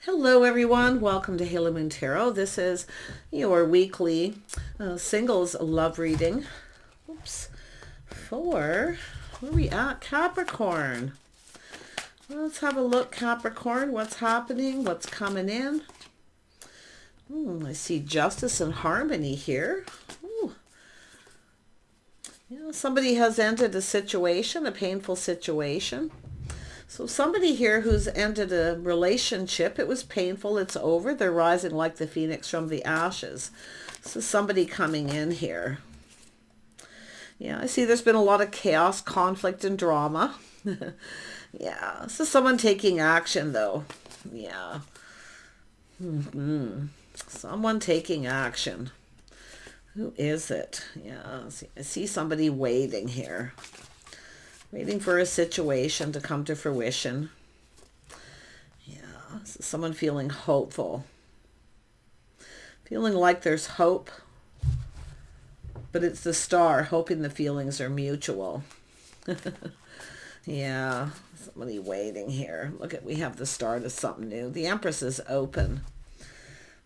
Hello everyone, welcome to Halo Moon Tarot. This is your weekly singles love reading. Oops. For, where are we at? Capricorn. Let's have a look, Capricorn. What's happening? What's coming in? I see justice and harmony here. Ooh. Somebody has ended a situation, a painful situation. So somebody here who's ended a relationship, it was painful, it's over, they're rising like the phoenix from the ashes. So somebody coming in here. Yeah, I see there's been a lot of chaos, conflict, and drama. Yeah, so someone taking action though. Yeah. Someone taking action. Who is it? Yeah, I see somebody waiting here. Waiting for a situation to come to fruition. Yeah, someone feeling hopeful. Feeling like there's hope. But it's the star, hoping the feelings are mutual. Yeah, somebody waiting here. Look at, we have the star to something new. The Empress is open.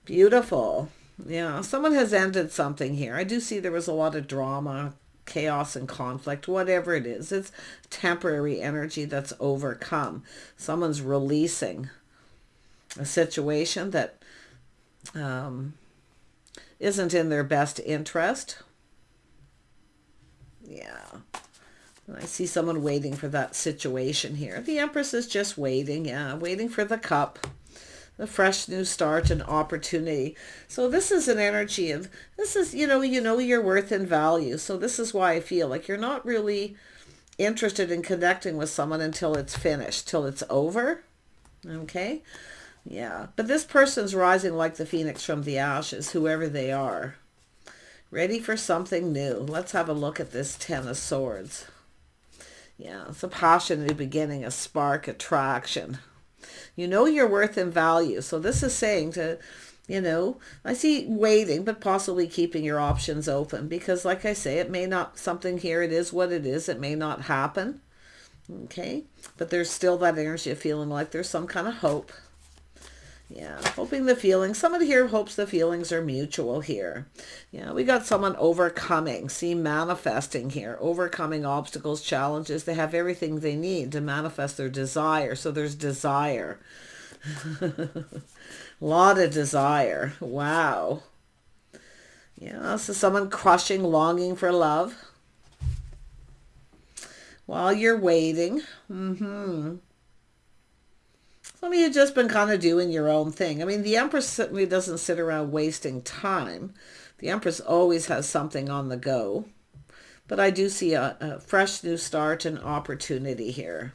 Beautiful. Yeah, someone has ended something here. I do see there was a lot of drama, chaos and conflict, whatever it is. It's temporary energy that's overcome. Someone's releasing a situation that isn't in their best interest. Yeah. And I see someone waiting for that situation here. The Empress is just waiting. Yeah, waiting for the cup. The fresh new start and opportunity. So this is an energy of, this is, you know your worth and value. So this is why I feel like you're not really interested in connecting with someone until it's finished, till it's over. Okay? Yeah. But this person's rising like the phoenix from the ashes, whoever they are. Ready for something new. Let's have a look at this Ten of Swords. Yeah, it's a passion, new beginning, a spark, attraction. You know your worth and value. So this is saying to, I see waiting, but possibly keeping your options open. Because like I say, it may not, something here, it is what it is. It may not happen. Okay. But there's still that energy of feeling like there's some kind of hope. Yeah. Hoping the feelings, somebody here hopes the feelings are mutual here. Yeah. We got someone overcoming, see, manifesting here, overcoming obstacles, challenges. They have everything they need to manifest their desire. So there's desire. A lot of desire. Wow. Yeah. So someone crushing, longing for love. While you're waiting. Some of you have just been kind of doing your own thing. I mean, the Empress certainly doesn't sit around wasting time. The Empress always has something on the go. But I do see a fresh new start and opportunity here.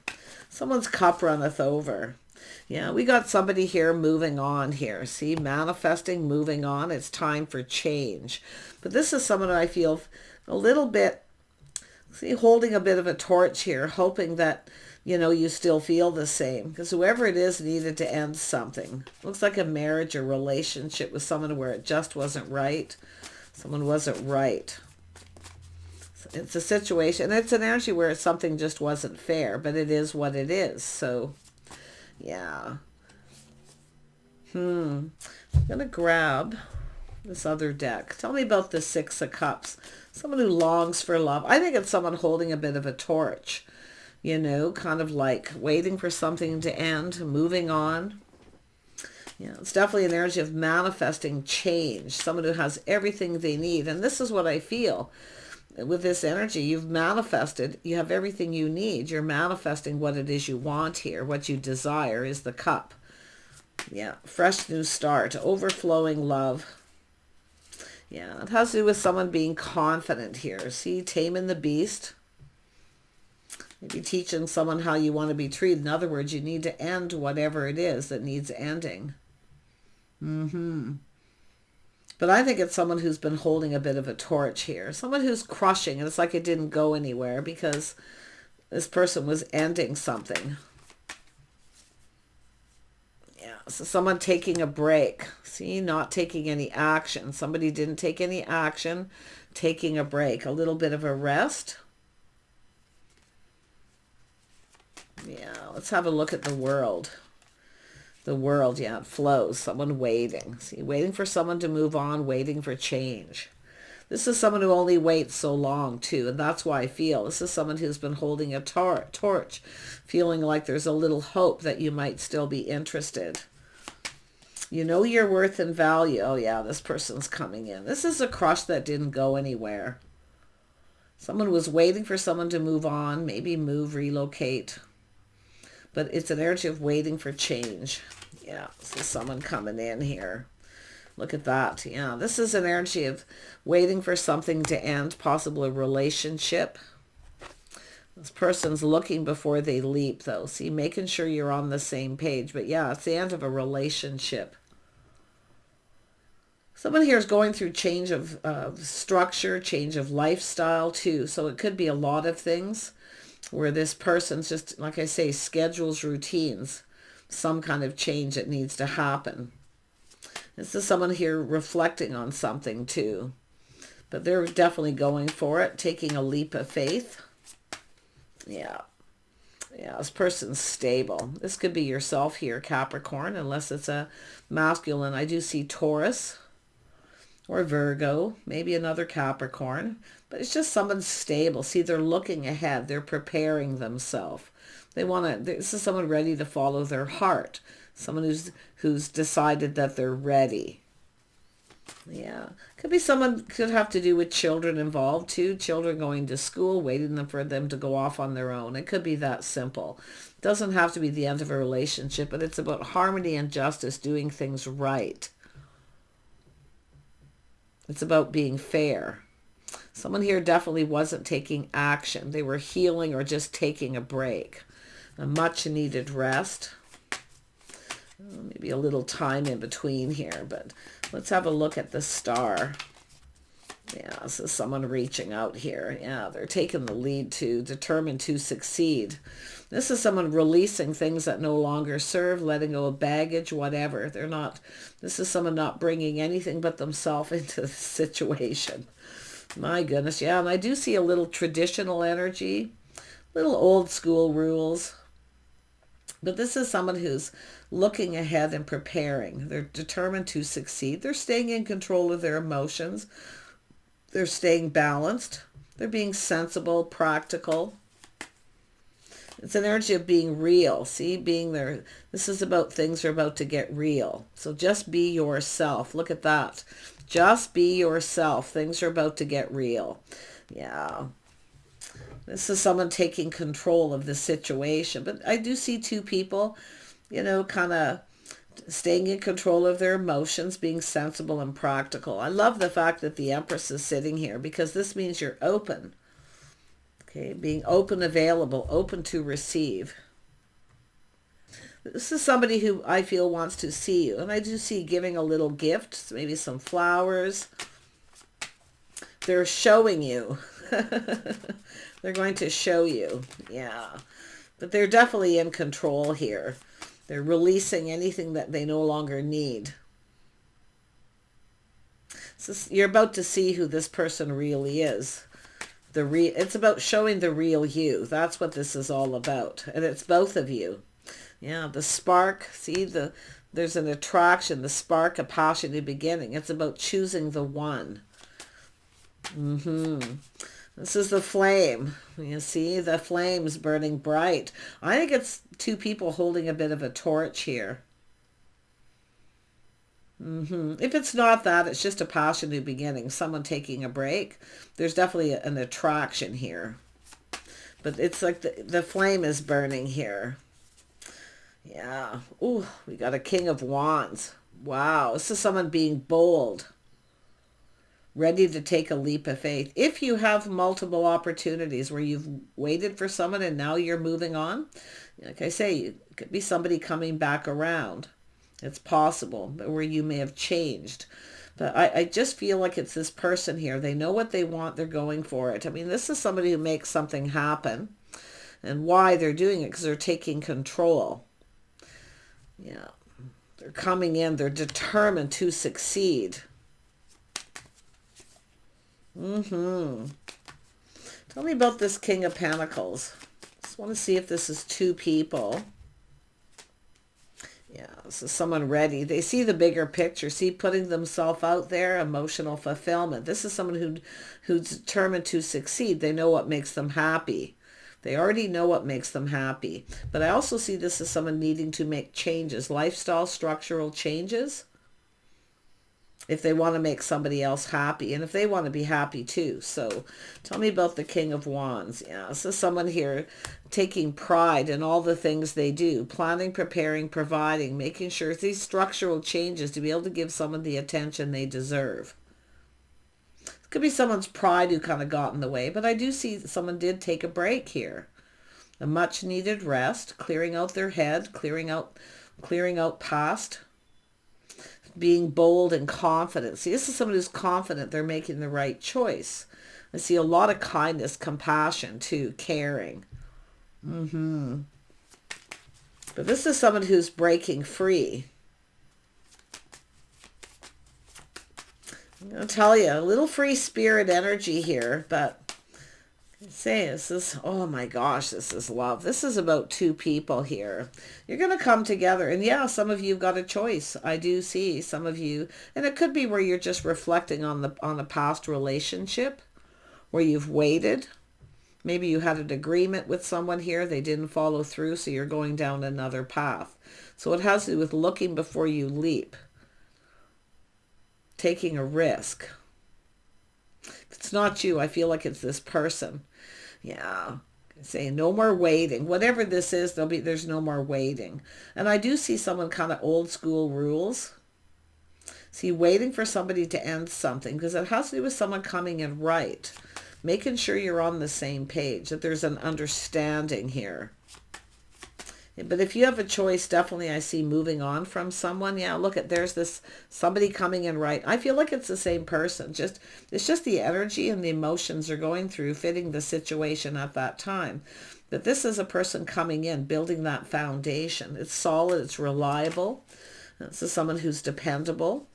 Someone's cup runneth over. Yeah, we got somebody here moving on here. See, manifesting, moving on. It's time for change. But this is someone I feel a little bit, see, holding a bit of a torch here, hoping that you still feel the same, because whoever it is needed to end something. Looks like a marriage or relationship with someone where it just wasn't right. Someone wasn't right. It's a situation, and it's an energy where something just wasn't fair, but it is what it is. So, yeah. I'm going to grab this other deck. Tell me about the Six of Cups. Someone who longs for love. I think it's someone holding a bit of a torch. Kind of like waiting for something to end, moving on. Yeah, it's definitely an energy of manifesting change. Someone who has everything they need. And this is what I feel. With this energy, you've manifested. You have everything you need. You're manifesting what it is you want here. What you desire is the cup. Yeah, fresh new start, overflowing love. Yeah, it has to do with someone being confident here. See, taming the beast. Maybe teaching someone how you want to be treated. In other words, you need to end whatever it is that needs ending. But I think it's someone who's been holding a bit of a torch here. Someone who's crushing, and it's like it didn't go anywhere because this person was ending something. Yeah, so someone taking a break. See, not taking any action. Somebody didn't take any action, taking a break. A little bit of a rest. Yeah, let's have a look at the world. The world, yeah, it flows. Someone waiting. See, waiting for someone to move on, waiting for change. This is someone who only waits so long, too, and that's why I feel this is someone who's been holding a torch, feeling like there's a little hope that you might still be interested. You know your worth and value. Oh, yeah, this person's coming in. This is a crush that didn't go anywhere. Someone was waiting for someone to move on, maybe move, relocate. But it's an energy of waiting for change. Yeah, this is someone coming in here. Look at that. Yeah, this is an energy of waiting for something to end, possibly a relationship. This person's looking before they leap, though. See, making sure you're on the same page. But yeah, it's the end of a relationship. Someone here is going through change of structure, change of lifestyle, too. So it could be a lot of things where this person's just, like I say, schedules, routines, some kind of change that needs to happen. This is someone here reflecting on something too. But they're definitely going for it, taking a leap of faith. Yeah. Yeah, this person's stable. This could be yourself here, Capricorn, unless it's a masculine. I do see Taurus or Virgo, maybe another Capricorn. But it's just someone stable. See, they're looking ahead. They're preparing themselves. They want to, this is someone ready to follow their heart. Someone who's decided that they're ready. Yeah. Could be someone, could have to do with children involved too. Children going to school, waiting for them to go off on their own. It could be that simple. It doesn't have to be the end of a relationship, but it's about harmony and justice, doing things right. It's about being fair. Someone here definitely wasn't taking action. They were healing or just taking a break. A much needed rest. Maybe a little time in between here, but let's have a look at the star. Yeah, this is someone reaching out here. Yeah, they're taking the lead, to determined to succeed. This is someone releasing things that no longer serve, letting go of baggage, whatever. They're not, this is someone not bringing anything but themselves into the situation. My goodness, yeah, and I do see a little traditional energy, little old school rules. But this is someone who's looking ahead and preparing. They're determined to succeed. They're staying in control of their emotions. They're staying balanced. They're being sensible, practical. It's an energy of being real. See, being there. This is about things are about to get real. So just be yourself. Look at that. Just be yourself. Things are about to get real. Yeah. This is someone taking control of the situation. But I do see two people, you know, kind of staying in control of their emotions, being sensible and practical. I love the fact that the Empress is sitting here because this means you're open. Okay, being open, available, open to receive. This is somebody who I feel wants to see you. And I do see giving a little gift, maybe some flowers. They're showing you. They're going to show you. Yeah. But they're definitely in control here. They're releasing anything that they no longer need. So you're about to see who this person really is. It's about showing the real you. That's what this is all about. And it's both of you. Yeah, the spark. See, there's an attraction, the spark, a passion in the beginning. It's about choosing the one. This is the flame. You see, the flame's burning bright. I think it's two people holding a bit of a torch here. If it's not that, it's just a passion in the beginning. Someone taking a break. There's definitely an attraction here. But it's like the flame is burning here. Yeah. Ooh, we got a King of Wands. Wow. This is someone being bold. Ready to take a leap of faith. If you have multiple opportunities where you've waited for someone and now you're moving on, like I say, it could be somebody coming back around. It's possible, but where you may have changed. But I just feel like it's this person here. They know what they want. They're going for it. I mean, this is somebody who makes something happen. And why they're doing it, because they're taking control. Yeah. They're coming in. They're determined to succeed. Tell me about this King of Pentacles. Just want to see if this is two people Yeah, so someone ready. They see the bigger picture, see putting themselves out there, emotional fulfillment. This is someone who's determined to succeed. They know what makes them happy. They already know what makes them happy. But I also see this as someone needing to make changes, lifestyle, structural changes, if they want to make somebody else happy and if they want to be happy too. So tell me about the King of Wands. Yeah, this is someone here taking pride in all the things they do, planning, preparing, providing, making sure these structural changes to be able to give someone the attention they deserve. It could be someone's pride who kind of got in the way, but I do see someone did take a break here. A much needed rest, clearing out their head, clearing out past, being bold and confident. See, this is someone who's confident they're making the right choice. I see a lot of kindness, compassion too, caring. But this is someone who's breaking free. I'm going to tell you, a little free spirit energy here, but say this is, oh my gosh, this is love. This is about two people here. You're going to come together, and yeah, some of you have got a choice. I do see some of you, and it could be where you're just reflecting on a past relationship where you've waited. Maybe you had an agreement with someone here, they didn't follow through, so you're going down another path. So it has to do with looking before you leap, taking a risk. If it's not you, I feel like it's this person. Yeah, saying no more waiting. Whatever this is, there's no more waiting. And I do see someone kind of old school rules. See, waiting for somebody to end something, because it has to do with someone coming in right, making sure you're on the same page, that there's an understanding here. But if you have a choice, definitely I see moving on from someone. Yeah, look at, there's this somebody coming in right. I feel like it's the same person. It's just the energy and the emotions are going through, fitting the situation at that time. But this is a person coming in, building that foundation. It's solid, it's reliable. This is someone who's dependable.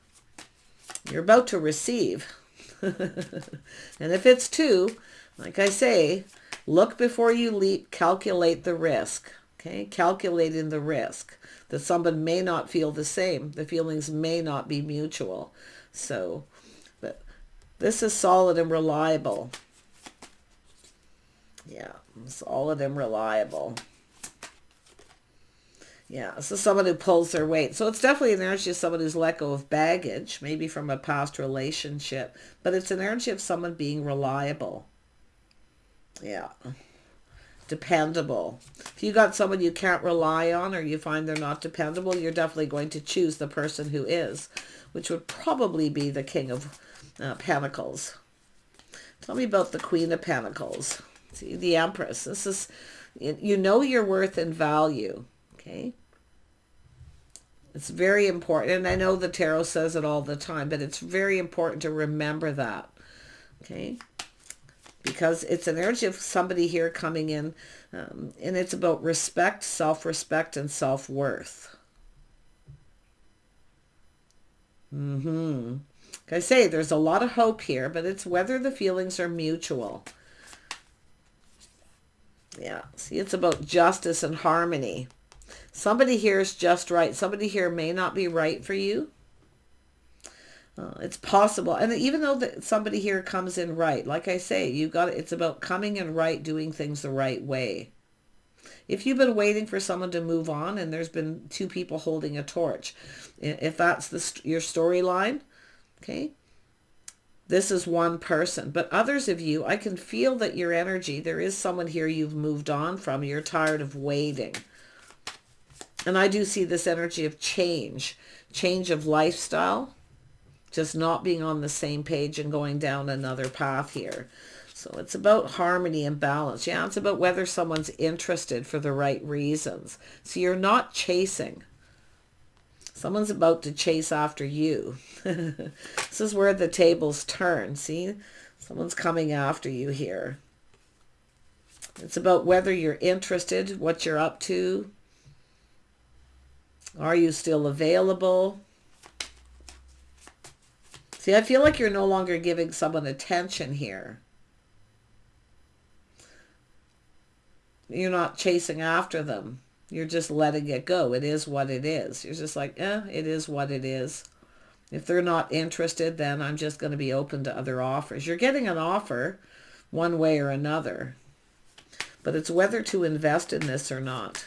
You're about to receive. And if it's two, like I say, look before you leap, calculate the risk. Okay, calculating the risk that someone may not feel the same. The feelings may not be mutual. So, but this is solid and reliable. Yeah, solid and reliable. Yeah, this is someone who pulls their weight. So it's definitely an energy of someone who's let go of baggage, maybe from a past relationship. But it's an energy of someone being reliable. Yeah. Dependable. If you got someone you can't rely on, or you find they're not dependable, you're definitely going to choose the person who is, which would probably be the King of Pentacles. Tell me about the Queen of Pentacles. See, the Empress. This is, you know your worth and value. Okay. It's very important. And I know the tarot says it all the time, but it's very important to remember that. Okay. Because it's an energy of somebody here coming in, and it's about respect, self-respect, and self-worth. Like I say, there's a lot of hope here, but it's whether the feelings are mutual. Yeah, see, it's about justice and harmony. Somebody here is just right. Somebody here may not be right for you. It's possible. And even though somebody here comes in right, like I say, it's about coming in right, doing things the right way. If you've been waiting for someone to move on and there's been two people holding a torch, if that's your storyline, okay, this is one person. But others of you, I can feel that your energy, there is someone here you've moved on from. You're tired of waiting. And I do see this energy of change of lifestyle, just not being on the same page and going down another path here. So it's about harmony and balance. Yeah, it's about whether someone's interested for the right reasons. So you're not chasing. Someone's about to chase after you. This is where the tables turn. See, someone's coming after you here. It's about whether you're interested, what you're up to. Are you still available? See, I feel like you're no longer giving someone attention here. You're not chasing after them. You're just letting it go. It is what it is. You're just like, it is what it is. If they're not interested, then I'm just going to be open to other offers. You're getting an offer one way or another, but it's whether to invest in this or not.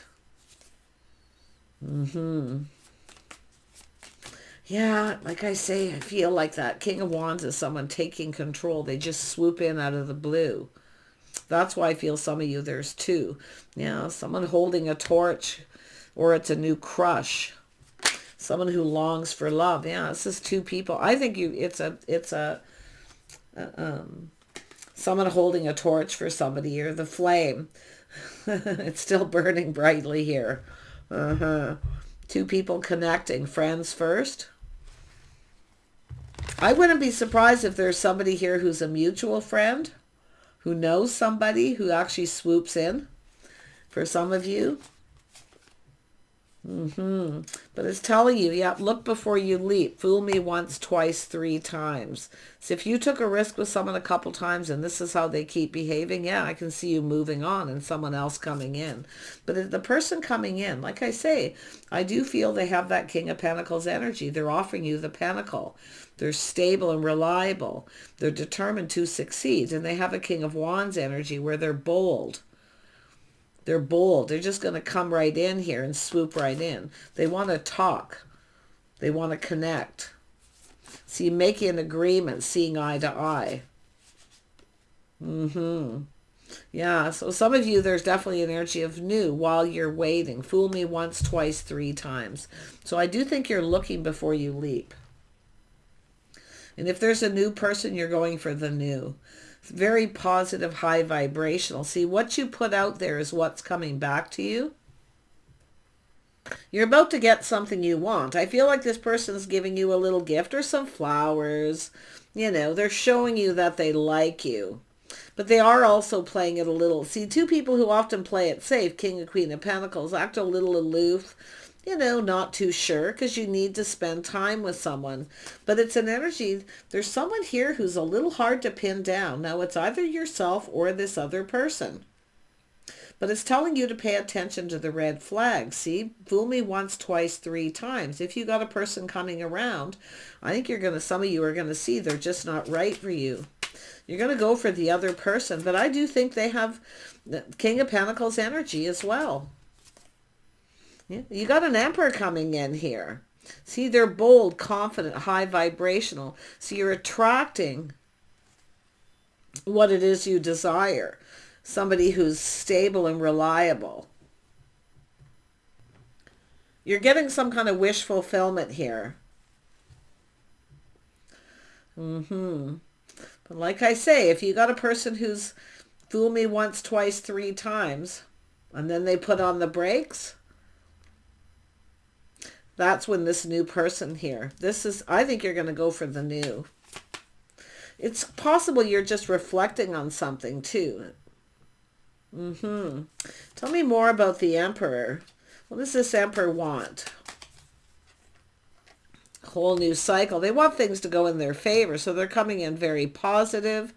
Yeah, like I say, I feel like that King of Wands is someone taking control. They just swoop in out of the blue. That's why I feel some of you, there's two. Yeah, someone holding a torch, or it's a new crush. Someone who longs for love. Yeah, this is two people. I think it's someone holding a torch for somebody, or the flame. It's still burning brightly here. Two people connecting. Friends first. I wouldn't be surprised if there's somebody here who's a mutual friend, who knows somebody who actually swoops in for some of you. But it's telling you, yeah, look before you leap. Fool me once, twice, three times. So if you took a risk with someone a couple times and this is how they keep behaving, yeah, I can see you moving on and someone else coming in. But the person coming in, like I say, I do feel they have that King of Pentacles energy. They're offering you the Pentacle. They're stable and reliable. They're determined to succeed. And they have a King of Wands energy where they're bold. They're bold. They're just going to come right in here and swoop right in. They want to talk. They want to connect. See, making an agreement, seeing eye to eye. Yeah, so some of you, there's definitely an energy of new while you're waiting. Fool me once, twice, three times. So I do think you're looking before you leap. And if there's a new person, you're going for the new. Very positive, high vibrational. See, what you put out there is what's coming back to you. You're about to get something you want. I feel like this person's giving you a little gift or some flowers. You know, they're showing you that they like you. But they are also playing it a little. See, two people who often play it safe, King and Queen of Pentacles, act a little aloof. You know, not too sure, because you need to spend time with someone. But it's an energy. There's someone here who's a little hard to pin down. Now, it's either yourself or this other person. But it's telling you to pay attention to the red flags. See, fool me once, twice, three times. If you got a person coming around, I think some of you are going to see they're just not right for you. You're going to go for the other person. But I do think they have the King of Pentacles energy as well. Yeah, you got an Emperor coming in here. See, they're bold, confident, high vibrational. So you're attracting what it is you desire. Somebody who's stable and reliable. You're getting some kind of wish fulfillment here. But like I say, if you got a person who's fool me once, twice, three times, and then they put on the brakes, that's when this new person here, I think you're going to go for the new. It's possible you're just reflecting on something too. Tell me more about the Emperor. What does this Emperor want? Whole new cycle. They want things to go in their favor, so they're coming in very positive.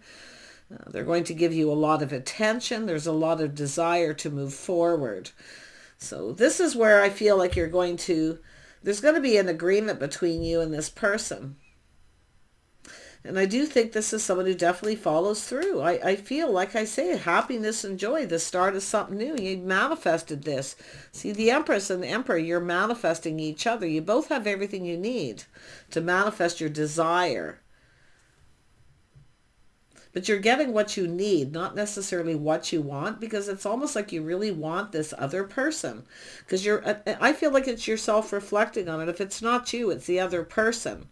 They're going to give you a lot of attention. There's a lot of desire to move forward. So this is where I feel like there's going to be an agreement between you and this person. And I do think this is someone who definitely follows through. I feel, like I say, happiness and joy, the start of something new. You manifested this. See, the Empress and the Emperor, you're manifesting each other. You both have everything you need to manifest your desire. But you're getting what you need, not necessarily what you want, because it's almost like you really want this other person. Because I feel like it's yourself reflecting on it. If it's not you, it's the other person.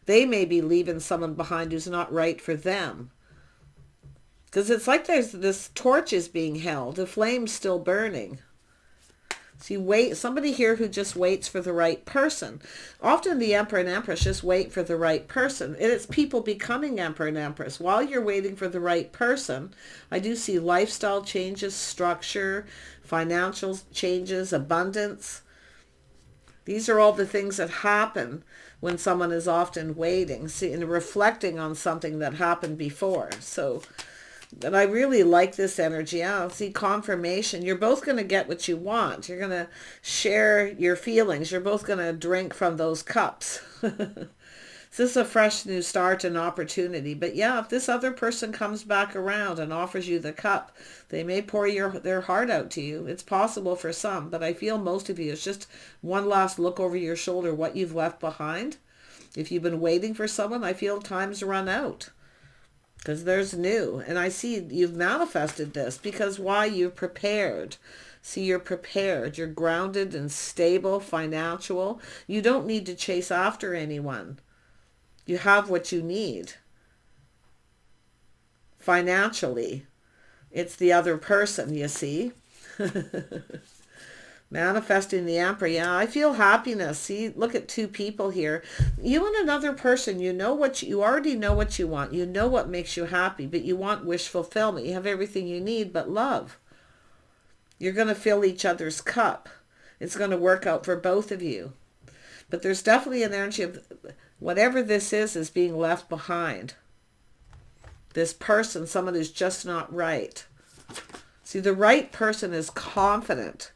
They may be leaving someone behind who's not right for them. Because it's like there's this torch is being held. The flame's still burning. So somebody here who just waits for the right person. Often the Emperor and Empress just wait for the right person. And it's people becoming Emperor and Empress. While you're waiting for the right person, I do see lifestyle changes, structure, financial changes, abundance. These are all the things that happen when someone is often waiting, and reflecting on something that happened before. So But I really like this energy. I see confirmation. You're both going to get what you want. You're going to share your feelings. You're both going to drink from those cups. This is a fresh new start and opportunity. But yeah, if this other person comes back around and offers you the cup, they may pour their heart out to you. It's possible for some, but I feel most of you, it's just one last look over your shoulder, what you've left behind. If you've been waiting for someone, I feel time's run out. Because there's new. And I see you've manifested this. Because why? You're prepared. See, you're prepared. You're grounded and stable, financial. You don't need to chase after anyone. You have what you need. Financially. It's the other person, you see. Manifesting the Emperor. Yeah, I feel happiness. See, look at two people here. You and another person, you already know what you want. You know what makes you happy, but you want wish fulfillment. You have everything you need but love. You're going to fill each other's cup. It's going to work out for both of you. But there's definitely an energy of whatever this is being left behind. This person, someone who's just not right. See, the right person is confident.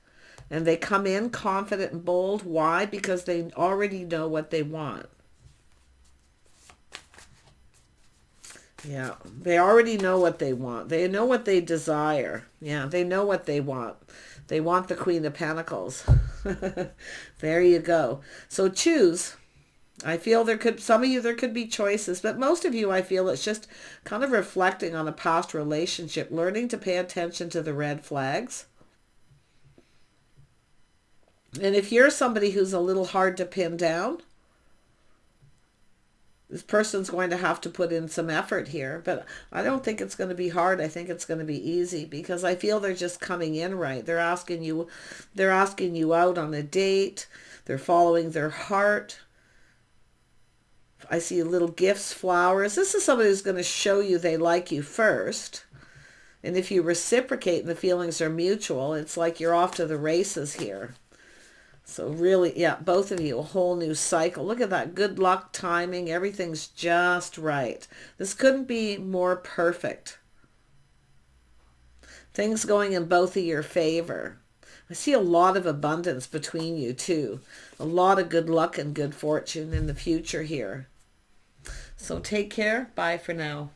And they come in confident and bold. Why? Because they already know what they want. Yeah, they already know what they want. They know what they desire. Yeah, they know what they want. They want the Queen of Pentacles. There you go. So choose. I feel some of you, there could be choices, but most of you, I feel it's just kind of reflecting on a past relationship, learning to pay attention to the red flags. And if you're somebody who's a little hard to pin down, this person's going to have to put in some effort here. But I don't think it's going to be hard. I think it's going to be easy because I feel they're just coming in right. They're asking you out on a date. They're following their heart. I see little gifts, flowers. This is somebody who's going to show you they like you first. And if you reciprocate and the feelings are mutual, it's like you're off to the races here. So really, yeah, both of you, a whole new cycle. Look at that. Good luck, timing. Everything's just right. This couldn't be more perfect. Things going in both of your favor. I see a lot of abundance between you, too. A lot of good luck and good fortune in the future here. So take care. Bye for now.